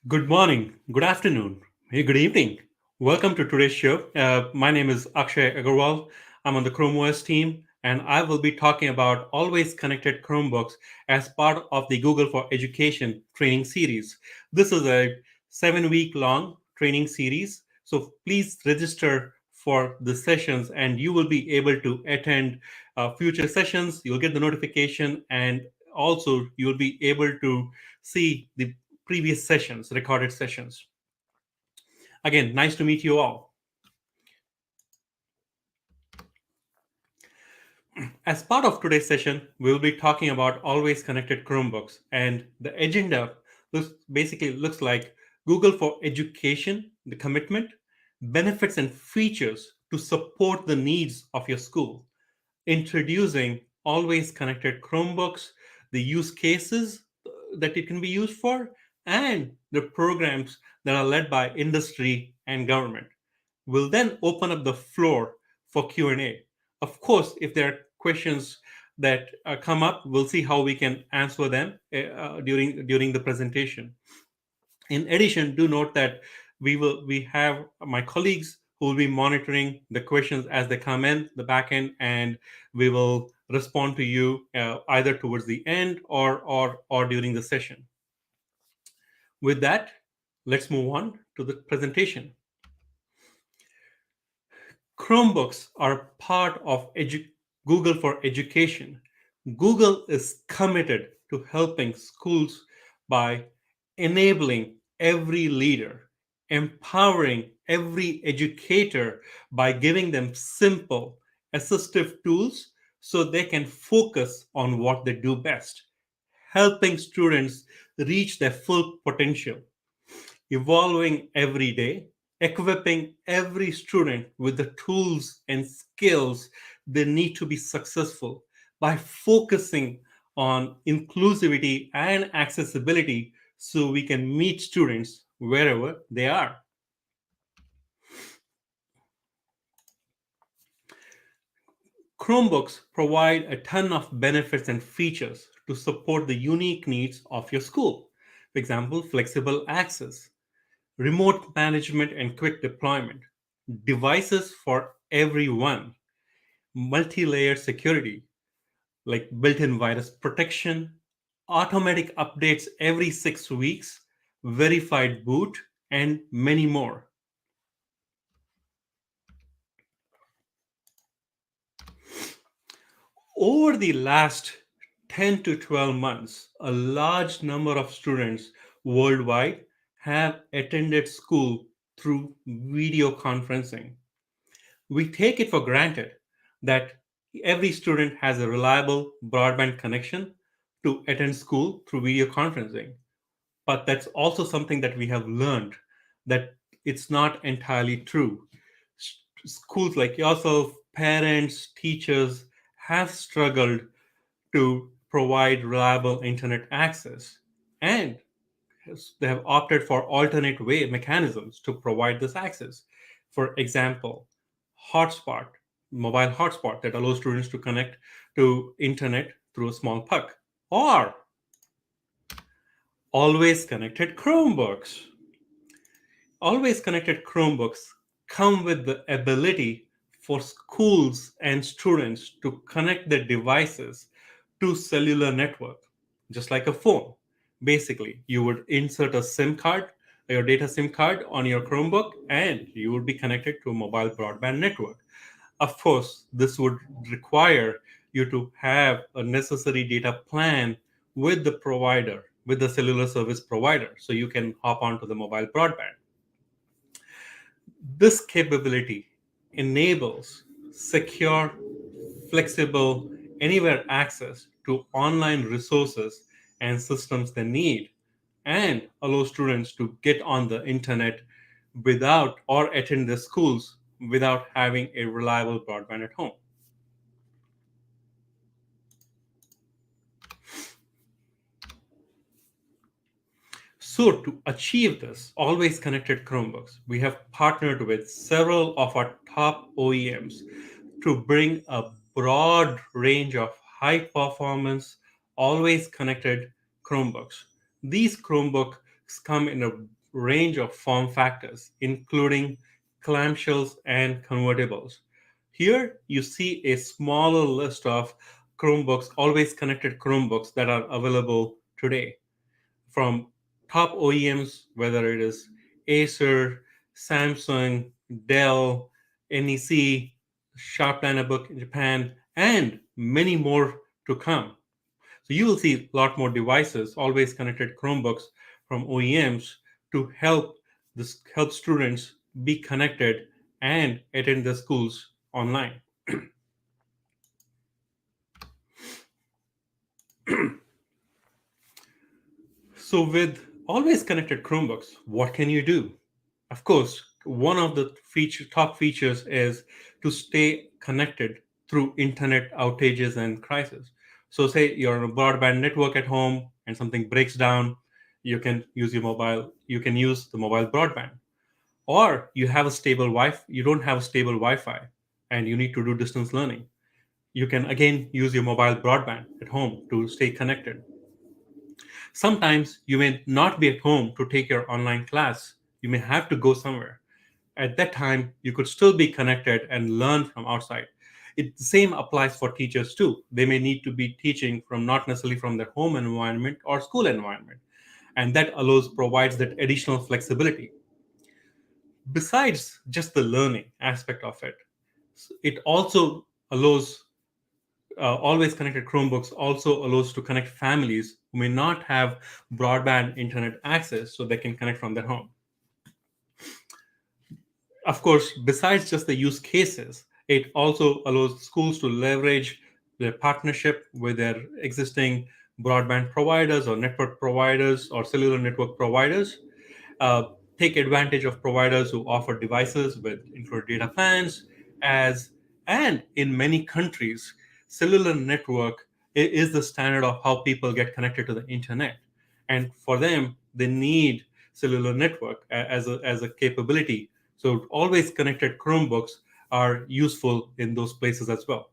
Good morning, good afternoon, hey, good evening. Welcome to today's show. My name is Akshay Agarwal. I'm on the Chrome OS team, and I will be talking about always connected Chromebooks as part of the Google for Education training series. This is a 7 week long training series, so please register for the sessions, and you will be able to attend future sessions. You'll get the notification, and also you'll be able to see the previous sessions, recorded sessions. Again, nice to meet you all. As part of today's session, we will be talking about always connected Chromebooks, and the agenda basically looks like Google for Education, the commitment, benefits and features to support the needs of your school, introducing always connected Chromebooks, the use cases that it can be used for, and the programs that are led by industry and government. We'll then open up the floor for Q&A. Of course, if there are questions that come up, we'll see how we can answer them during the presentation. In addition, do note that we have my colleagues who will be monitoring the questions as they come in the back end, and we will respond to you either towards the end or during the session. With that, let's move on to the presentation. Chromebooks are part of Google for Education. Google is committed to helping schools by enabling every leader, empowering every educator by giving them simple, assistive tools so they can focus on what they do best, helping students reach their full potential, evolving every day, equipping every student with the tools and skills they need to be successful by focusing on inclusivity and accessibility so we can meet students wherever they are. Chromebooks provide a ton of benefits and features to support the unique needs of your school. For example, flexible access, remote management and quick deployment, devices for everyone, multi-layer security like built-in virus protection, automatic updates every 6 weeks, verified boot, and many more. Over the last 10 to 12 months, a large number of students worldwide have attended school through video conferencing. We take it for granted that every student has a reliable broadband connection to attend school through video conferencing. But that's also something that we have learned that it's not entirely true. Schools like yourself, parents, teachers have struggled to provide reliable internet access, and they have opted for alternate way mechanisms to provide this access. For example, hotspot, mobile hotspot that allows students to connect to internet through a small puck, or always connected Chromebooks. Always connected Chromebooks come with the ability for schools and students to connect their devices to cellular network, just like a phone. Basically, you would insert a SIM card, your data SIM card on your Chromebook, and you would be connected to a mobile broadband network. Of course, this would require you to have a necessary data plan with the provider, with the cellular service provider, so you can hop onto the mobile broadband. This capability enables secure, flexible, anywhere access to online resources and systems they need, and allows students to get on the internet without or attend their schools without having a reliable broadband at home. So, to achieve this always connected Chromebooks, we have partnered with several of our top OEMs to bring a broad range of high performance, always connected Chromebooks. These Chromebooks come in a range of form factors, including clamshells and convertibles. Here you see a smaller list of Chromebooks, always connected Chromebooks that are available today from top OEMs, whether it is Acer, Samsung, Dell, NEC, Sharp Dynabook in Japan, and many more to come. So you will see a lot more devices, always connected Chromebooks from OEMs to help students be connected and attend the schools online. So with always connected Chromebooks, what can you do? Of course, one of the top features is to stay connected through internet outages and crises. So, say you're on a broadband network at home and something breaks down, you can use the mobile broadband. Or you don't have a stable Wi-Fi and you need to do distance learning. You can again use your mobile broadband at home to stay connected. Sometimes you may not be at home to take your online class. You may have to go somewhere. At that time, you could still be connected and learn from outside. The same applies for teachers too. They may need to be teaching from not necessarily from their home environment or school environment. And that provides that additional flexibility. Besides just the learning aspect of it, it also allows always connected Chromebooks also allows to connect families who may not have broadband internet access so they can connect from their home. Of course, besides just the use cases, it also allows schools to leverage their partnership with their existing broadband providers or network providers or cellular network providers, uh, take advantage of providers who offer devices with included data plans, as and in many countries, cellular network is the standard of how people get connected to the internet. And for them, they need cellular network as a capability. So always connected Chromebooks are useful in those places as well.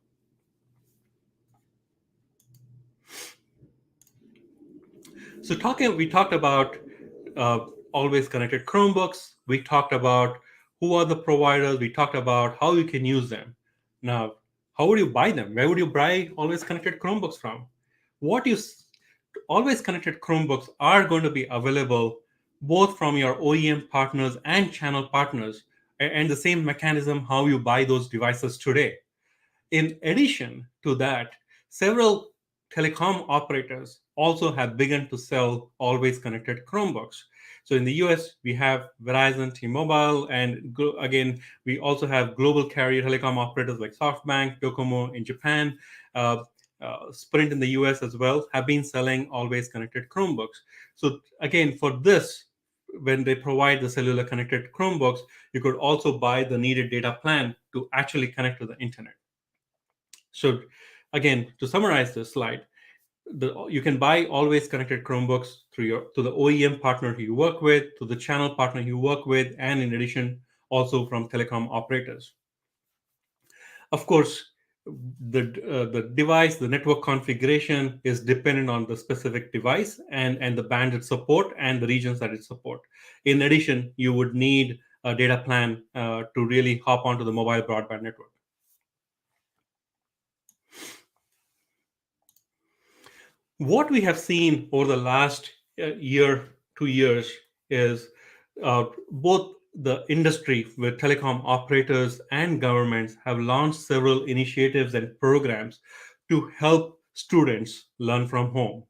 We talked about uh, always connected Chromebooks. We talked about who are the providers. We talked about how you can use them. Now, how would you buy them? Where would you buy always connected Chromebooks from? What you always connected Chromebooks are going to be available both from your OEM partners and channel partners, and the same mechanism how you buy those devices today. In addition to that, several telecom operators also have begun to sell always connected Chromebooks. So in the US, we have Verizon, T-Mobile, and again, we also have global carrier telecom operators like SoftBank, Docomo in Japan, uh, Sprint in the US as well, have been selling always connected Chromebooks. So again, for this, when they provide the cellular connected Chromebooks, you could also buy the needed data plan to actually connect to the internet. So again, to summarize this slide, you can buy always connected Chromebooks to the OEM partner you work with, to the channel partner you work with, and in addition, also from telecom operators. Of course, the device, the network configuration is dependent on the specific device and the band it support and the regions that it support. In addition, you would need a data plan to really hop onto the mobile broadband network. What we have seen over the last year, 2 years, is both the industry with telecom operators and governments have launched several initiatives and programs to help students learn from home.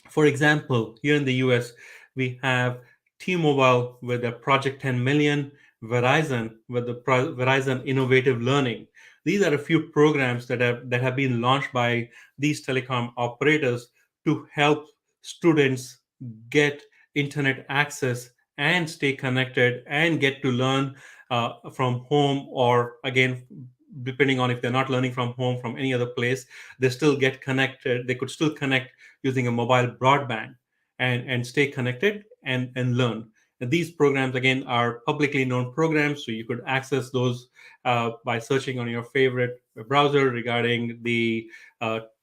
For example, here in the US, we have T-Mobile with their Project 10 Million, Verizon with the Verizon Innovative Learning. These are a few programs that have been launched by these telecom operators to help students get internet access and stay connected and get to learn from home, or again, depending on if they're not learning from home from any other place, they still get connected. They could still connect using a mobile broadband and stay connected and learn. And these programs, again, are publicly known programs, so you could access those by searching on your favorite browser regarding the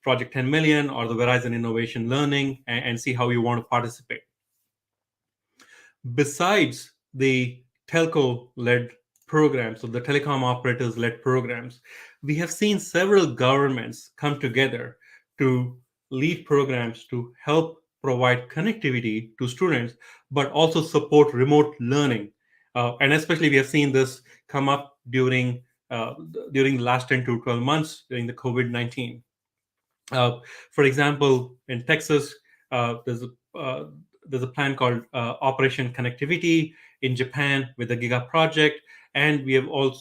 Project 10 Million or the Verizon Innovation Learning, and see how you want to participate. Besides the telco led programs, or the telecom operators led programs, we have seen several governments come together to lead programs to help provide connectivity to students, but also support remote learning. And especially, we have seen this come up during the last 10 to 12 months during the COVID-19. Uh, for example, in Texas, uh, there's a uh, there's a plan called Operation Connectivity. In Japan, with the Giga project, and we have also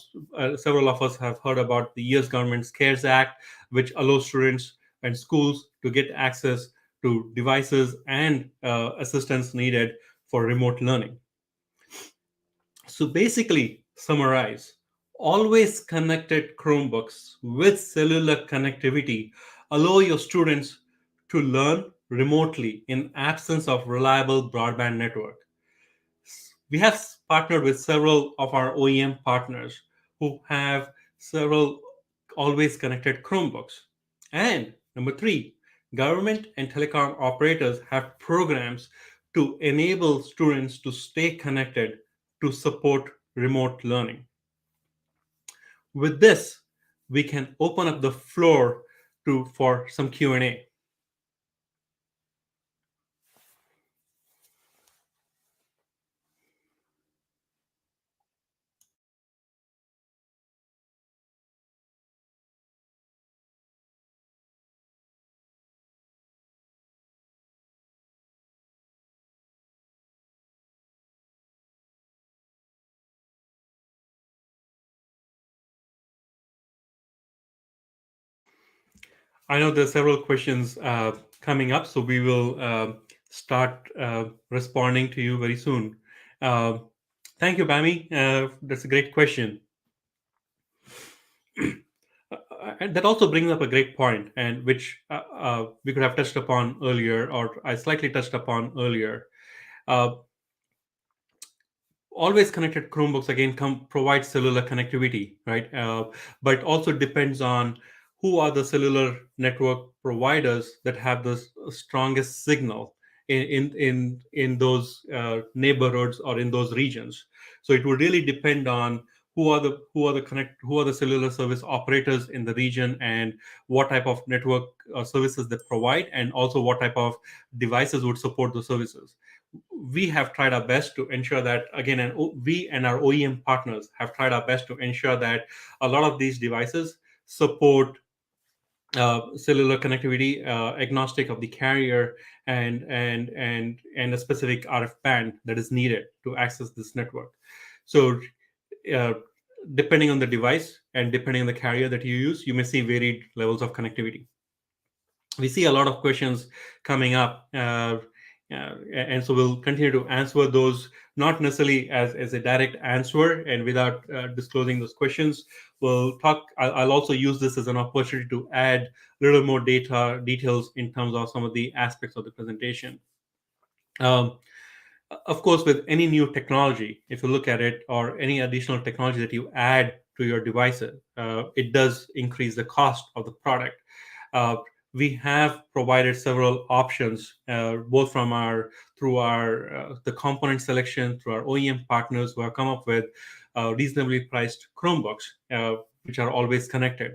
several of us have heard about the U.S. government's CARES Act, which allows students and schools to get access to devices and assistance needed for remote learning. So basically, summarize, always connected Chromebooks with cellular connectivity allow your students to learn remotely in absence of reliable broadband network. We have partnered with several of our OEM partners who have several always connected Chromebooks. And number three, government and telecom operators have programs to enable students to stay connected to support remote learning. With this, we can open up the floor for some Q&A. I know there's several questions coming up, so we will start responding to you very soon. Uh, Thank you, Bami. That's a great question. And that also brings up a great point, and which we could have touched upon earlier, or I slightly touched upon earlier. Uh, Always connected Chromebooks again provide cellular connectivity, right? But also depends on who are the cellular network providers that have the strongest signal in those neighborhoods or in those regions. So it would really depend on who are the cellular service operators in the region, and what type of network services they provide, and also what type of devices would support those services. We have tried our best to ensure that, again, and we and our OEM partners have tried our best to ensure that a lot of these devices support cellular connectivity, agnostic of the carrier, and a specific RF band that is needed to access this network. So uh, depending on the device and depending on the carrier that you use, you may see varied levels of connectivity. We see a lot of questions coming up, and so we'll continue to answer those, not necessarily as a direct answer and without disclosing those questions. I'll also use this as an opportunity to add a little more details in terms of some of the aspects of the presentation. um, of course, with any new technology, if you look at it, or any additional technology that you add to your devices, it does increase the cost of the product. Uh, we have provided several options, both from our through our the component selection, through our OEM partners who have come up with reasonably priced Chromebooks, which are always connected.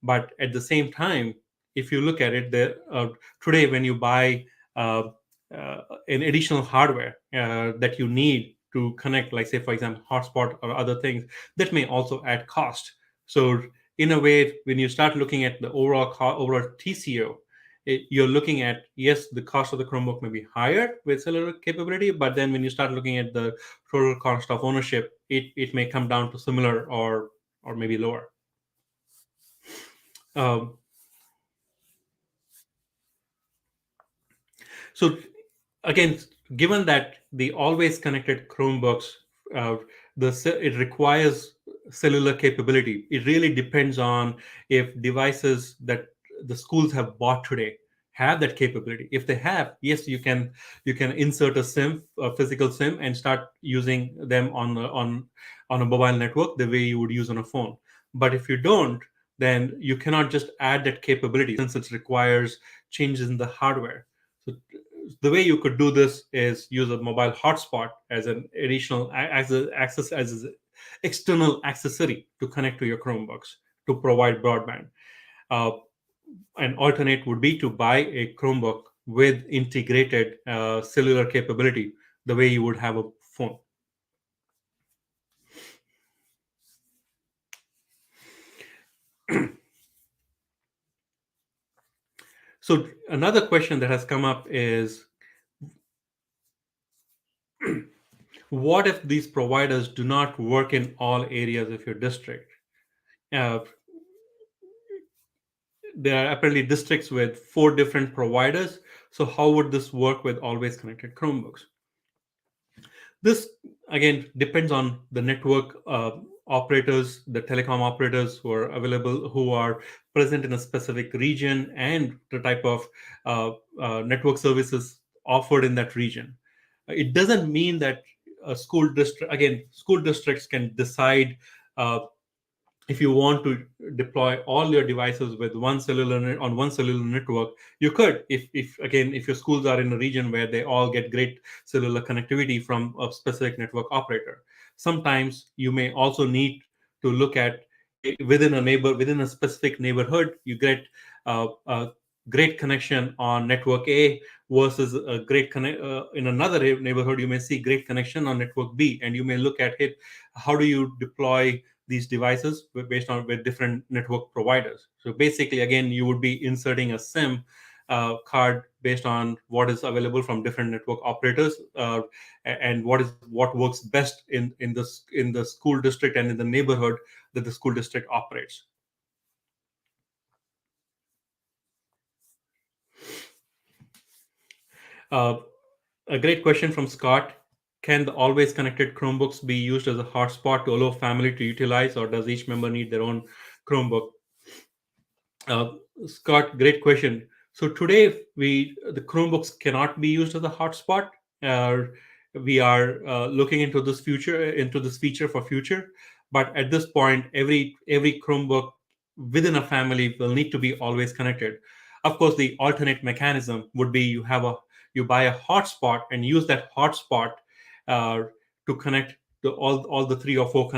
But at the same time, if you look at it, today when you buy uh, an additional hardware that you need to connect, like say for example hotspot or other things, that may also add cost. So in a way, when you start looking at the overall TCO, you're looking at, yes, the cost of the Chromebook may be higher with cellular capability, but then when you start looking at the total cost of ownership, it may come down to similar or maybe lower. Um, So again, given that the always connected Chromebooks, uh, it requires cellular capability. It really depends on if devices that the schools have bought today have that capability. If they have, yes, you can insert a SIM, a physical SIM, and start using them on a mobile network the way you would use on a phone. But if you don't, then you cannot just add that capability, since it requires changes in the hardware. So the way you could do this is use a mobile hotspot as an additional access as an external accessory to connect to your Chromebooks to provide broadband. Uh, an alternate would be to buy a Chromebook with integrated cellular capability, the way you would have a phone. So another question that has come up is, what if these providers do not work in all areas of your district? Uh, there are apparently districts with 4 different providers. So how would this work with always connected Chromebooks? This again depends on the network operators, the telecom operators who are available, who are present in a specific region, and the type of uh, network services offered in that region. It doesn't mean that a school district, again, school districts can decide uh, if you want to deploy all your devices with on one cellular network. You could, if again, if your schools are in a region where they all get great cellular connectivity from a specific network operator. Sometimes you may also need to look at within a specific neighborhood, you get a great connection on network A versus a great connect in another neighborhood. You may see great connection on network B, and you may look at it, how do you deploy these devices based on with different network providers. So basically, again, you would be inserting a SIM card based on what is available from different network operators, and what works best in the school district and in the neighborhood that the school district operates. Uh, a great question from Scott. Can the always connected Chromebooks be used as a hotspot to allow family to utilize, or does each member need their own Chromebook? Uh, Scott, great question. So today, the Chromebooks cannot be used as a hotspot. Uh, we are looking into this feature for future. But at this point, every Chromebook within a family will need to be always connected. Of course, the alternate mechanism would be you buy a hotspot and use that hotspot uh, to connect to all the 3 or 4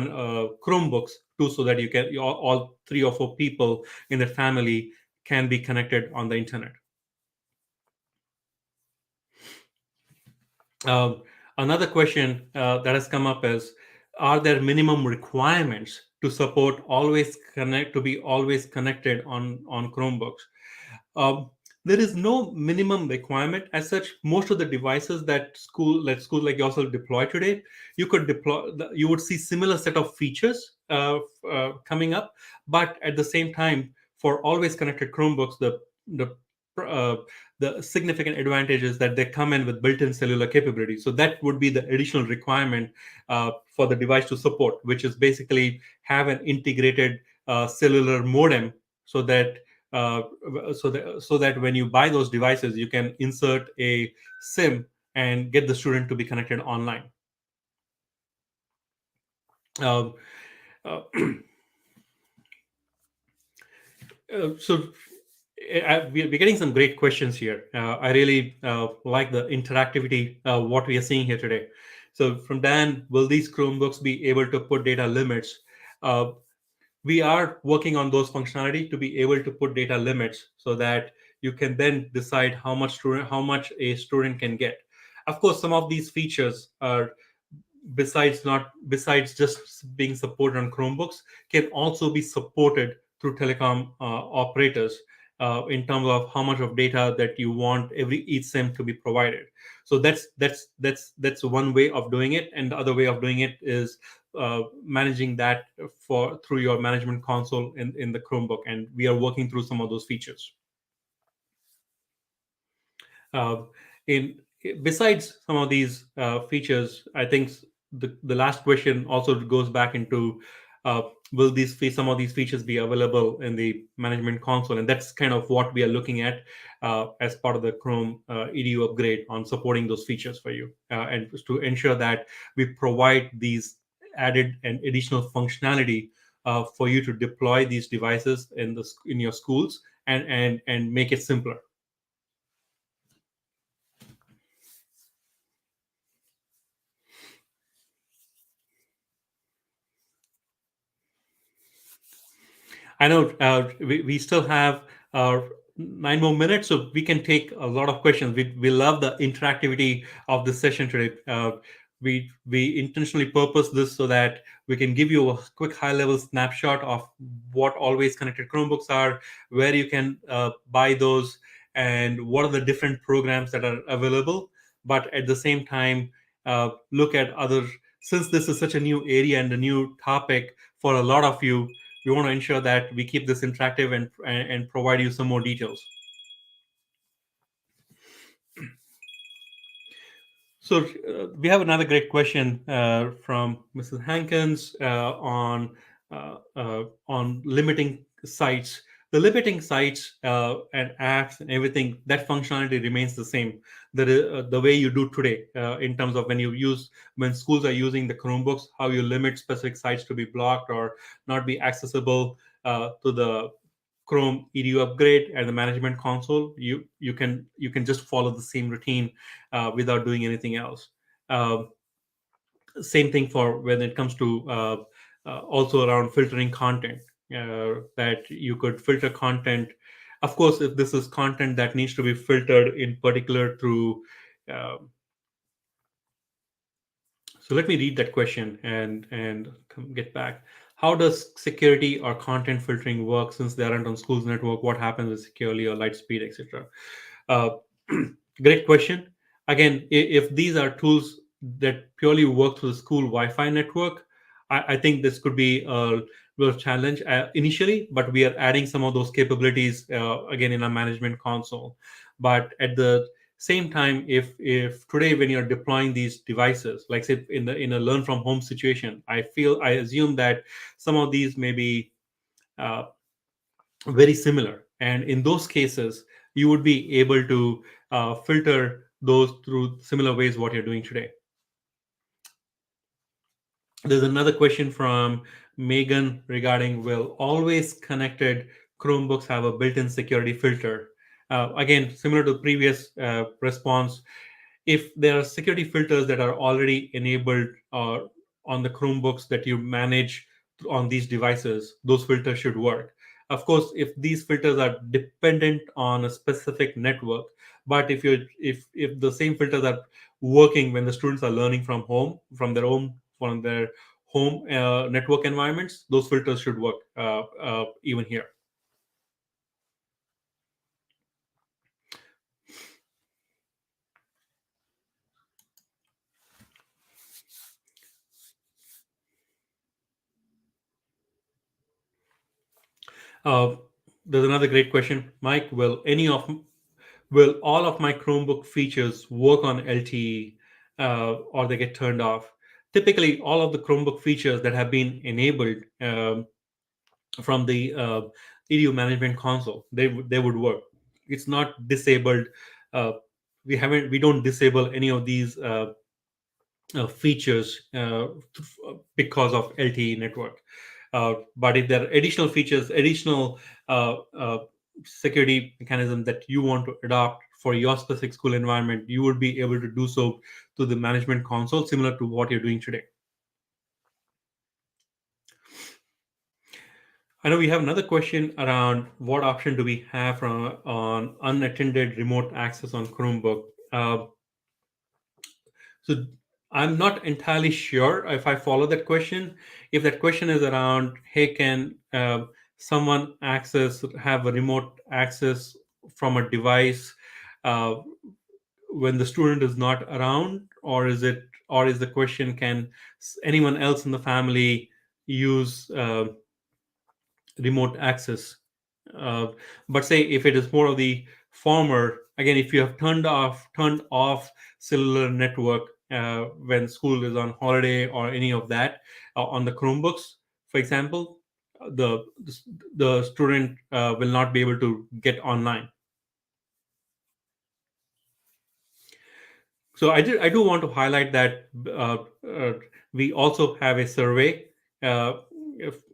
Chromebooks too, so that you can all 3 or 4 people in the family can be connected on the internet. Um, Another question that has come up is: are there minimum requirements to support to be always connected on Chromebooks? Um, there is no minimum requirement as such. Most of the devices that schools like yourself deploy today, you would see similar set of features coming up, but at the same time, for always connected Chromebooks, the uh, the significant advantage is that they come in with built-in cellular capability. So that would be the additional requirement for the device to support, which is basically have an integrated cellular modem, so that uh, so that when you buy those devices, you can insert a SIM and get the student to be connected online. Um, uh, so we're getting some great questions here. I really like the interactivity, what we are seeing here today. So from Dan, will these Chromebooks be able to put data limits? Uh, we are working on those functionality to be able to put data limits, so that you can then decide how much a student can get. Of course, some of these features are, besides just being supported on Chromebooks, can also be supported through telecom operators in terms of how much of data that you want each SIM to be provided. So that's one way of doing it, and the other way of doing it is managing that through your management console in the Chromebook, and we are working through some of those features. Uh, in Besides some of these features, I think the last question also goes back into, uh, will some of these features be available in the management console, and that's kind of what we are looking at as part of the Chrome EDU upgrade on supporting those features for you, and to ensure that we provide these added and additional functionality for you to deploy these devices in your schools, and make it simpler. I know we still have 9 more minutes, so we can take a lot of questions. We love the interactivity of this session today. We intentionally purpose this so that we can give you a quick high level snapshot of what always connected Chromebooks are, where you can buy those, and what are the different programs that are available. But at the same time, look at other, since this is such a new area and a new topic for a lot of you, we want to ensure that we keep this interactive and provide you some more details. So we have another great question from Mrs. Hankins on limiting sites. The limiting sites and apps and everything, that functionality remains the same. The way you do today in terms of when schools are using the Chromebooks, how you limit specific sites to be blocked or not be accessible to the Chrome EDU upgrade and the management console. You can just follow the same routine without doing anything else. Uh, Same thing for when it comes to also around filtering content, that you could filter content. Of course, if this is content that needs to be filtered in particular through uh, so let me read that question and get back. How does security or content filtering work since they aren't on school's network? What happens with security or light speed, etc.? Uh, Great question. Again, if these are tools that purely work through the school Wi-Fi network, I think this could be a real challenge initially, but we are adding some of those capabilities again in our management console. But at the same time, if today when you're deploying these devices, like say in a learn from home situation, I assume that some of these may be uh, very similar. And in those cases, you would be able to filter those through similar ways what you're doing today. There's another question from Megan regarding, will always connected Chromebooks have a built-in security filter? Again, similar to the previous response, if there are security filters that are already enabled on the Chromebooks that you manage on these devices, those filters should work. Of course, if these filters are dependent on a specific network, but if the same filters are working when the students are learning from home, from their home network environments, those filters should work even here. Uh, there's another great question, Mike. Will all of my Chromebook features work on LTE or they get turned off? Typically, all of the Chromebook features that have been enabled from the EDU management console, they would work. It's not disabled. Uh, we don't disable any of these features because of LTE network. But if there are additional features, additional security mechanism that you want to adopt for your specific school environment, you would be able to do so to the management console, similar to what you're doing today. I know we have another question around what option do we have on unattended remote access on Chromebook. So I'm not entirely sure if I follow that question. If that question is around, hey, can someone have a remote access from a device uh, when the student is not around, or is the question, can anyone else in the family use remote access? Uh, but say if it is more of the former, again, if you have turned off cellular network when school is on holiday or any of that on the Chromebooks, for example, the the student will not be able to get online. So I do want to highlight that we also have a survey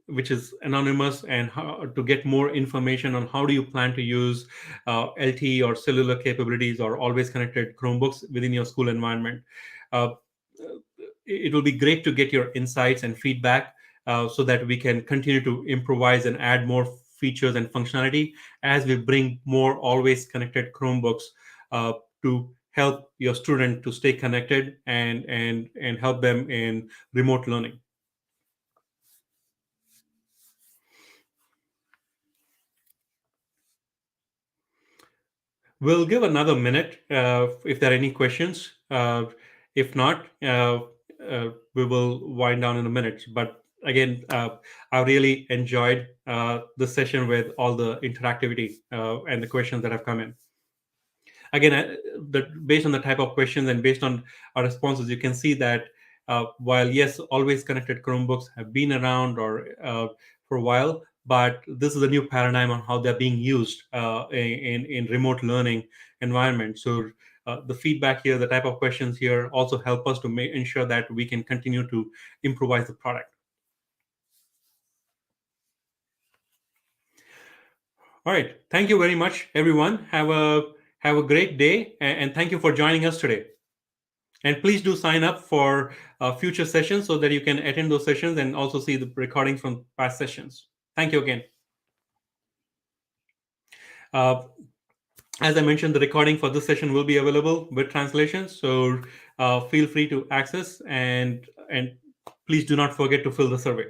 which is anonymous, and how to get more information on how do you plan to use LTE or cellular capabilities or always connected Chromebooks within your school environment. Uh, it will be great to get your insights and feedback. so that we can continue to improvise and add more features and functionality as we bring more always connected Chromebooks uh, to help your student to stay connected and help them in remote learning. We'll give another minute if there are any questions. If not, we will wind down in a minute. But again, I really enjoyed this session with all the interactivity and the questions that have come in. Again, based on the type of questions and based on our responses, you can see that while yes, always connected Chromebooks have been around or for a while, but this is a new paradigm on how they're being used in remote learning environment. So the feedback here, the type of questions here, also help us to ensure that we can continue to improvise the product. All right, thank you very much, everyone. Have a great day, and thank you for joining us today. And please do sign up for future sessions so that you can attend those sessions and also see the recordings from past sessions. Thank you again. Uh, as I mentioned, the recording for this session will be available with translations, so feel free to access and please do not forget to fill the survey.